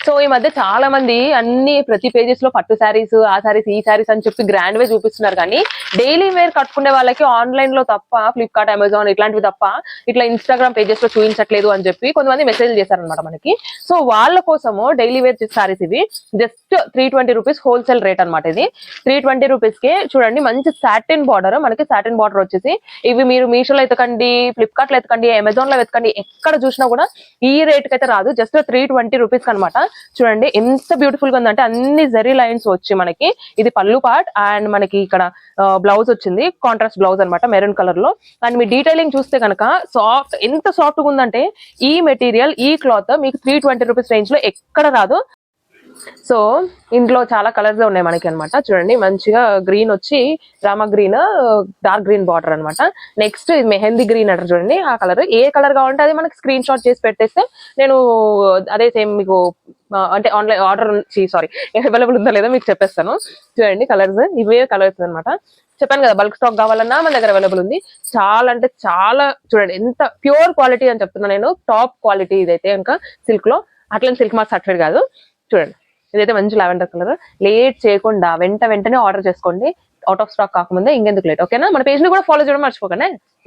So ఈ మధ్య చాలా మంది అన్ని ప్రతి పేజెస్ లో పట్టు శారీస్, ఆ శారీస్, ఈ శారీస్ అని చెప్పి గ్రాండ్ వే చూపిస్తున్నారు. కానీ డైలీ వేర్ కట్టుకునే వాళ్ళకి ఆన్లైన్ లో తప్ప, ఫ్లిప్కార్ట్, అమెజాన్ ఇట్లాంటివి తప్ప ఇట్లా ఇన్స్టాగ్రామ్ పేజెస్ లో చూపించట్లేదు అని చెప్పి కొంతమంది మెసేజ్ చేశారనమాట మనకి. సో వాళ్ళ కోసము డైలీ వేర్ శారీస్ ఇవి జస్ట్ 320 రూపీస్ హోల్సేల్ రేట్ అనమాట. ఇది 320 రూపీస్ కి చూడండి, మంచి సాటిన్ బార్డర్, మనకి సాటిన్ బార్డర్ వచ్చేసి ఇవి మీరు మీషోలో ఎతకండి, ఫ్లిప్కార్ట్ లో ఎతకండి, అమెజాన్ లో వెతకండి, ఎక్కడ చూసినా కూడా ఈ రేట్ కి అయితే రాదు. జస్ట్ 320 రూపీస్ అనమాట. చూడండి ఎంత బ్యూటిఫుల్ గా ఉందంటే అన్ని జరీ లైన్స్ వచ్చి మనకి ఇది పళ్ళు పార్ట్ అండ్ మనకి ఇక్కడ బ్లౌజ్ వచ్చింది, కాంట్రాస్ట్ బ్లౌజ్ అనమాట మెరూన్ కలర్ లో. అండ్ మీ డీటెయిలింగ్ చూస్తే కనుక సాఫ్ట్, ఎంత సాఫ్ట్ గా ఉందంటే ఈ మెటీరియల్, ఈ క్లాత్ మీకు 320 రూపీస్ రేంజ్ లో ఎక్కడ రాదు. సో ఇంట్లో చాలా కలర్స్ ఉన్నాయి మనకి అనమాట. చూడండి మంచిగా గ్రీన్ వచ్చి Rama green, dark green border అనమాట. నెక్స్ట్ ఇది మెహందీ గ్రీన్ అంటారు చూడండి, ఆ కలర్. ఏ కలర్ కావాలంటే అది మనకి స్క్రీన్ షాట్ చేసి పెట్టేస్తే నేను అదే సేమ్ మీకు అంటే ఆన్లైన్ ఆర్డర్ సారీ అవైలబుల్ ఉందా లేదా మీకు చెప్పేస్తాను. చూడండి కలర్స్, ఇవే కలర్స్ అనమాట. చెప్పాను కదా బల్క్ స్టాక్ కావాలన్నా మన దగ్గర అవైలబుల్ ఉంది. చాలా అంటే చాలా చూడండి ఎంత ప్యూర్ క్వాలిటీ అని చెప్తున్నా నేను, టాప్ క్వాలిటీ ఇదైతే ఇంకా సిల్క్ లో. అట్లని సిల్క్ మార్క్ సర్టిఫైడ్ కాదు. చూడండి ఇదైతే మంచి లావెండర్ కలర్. లేట్ చేయకుండా వెంటనే ఆర్డర్ చేసుకోండి, అవుట్ ఆఫ్ స్టాక్ కాకముందే. ఇంకెందుకు లేట్, ఓకేనా? మన పేజ్ ని కూడా ఫాలో చేయడం మర్చిపోకండి.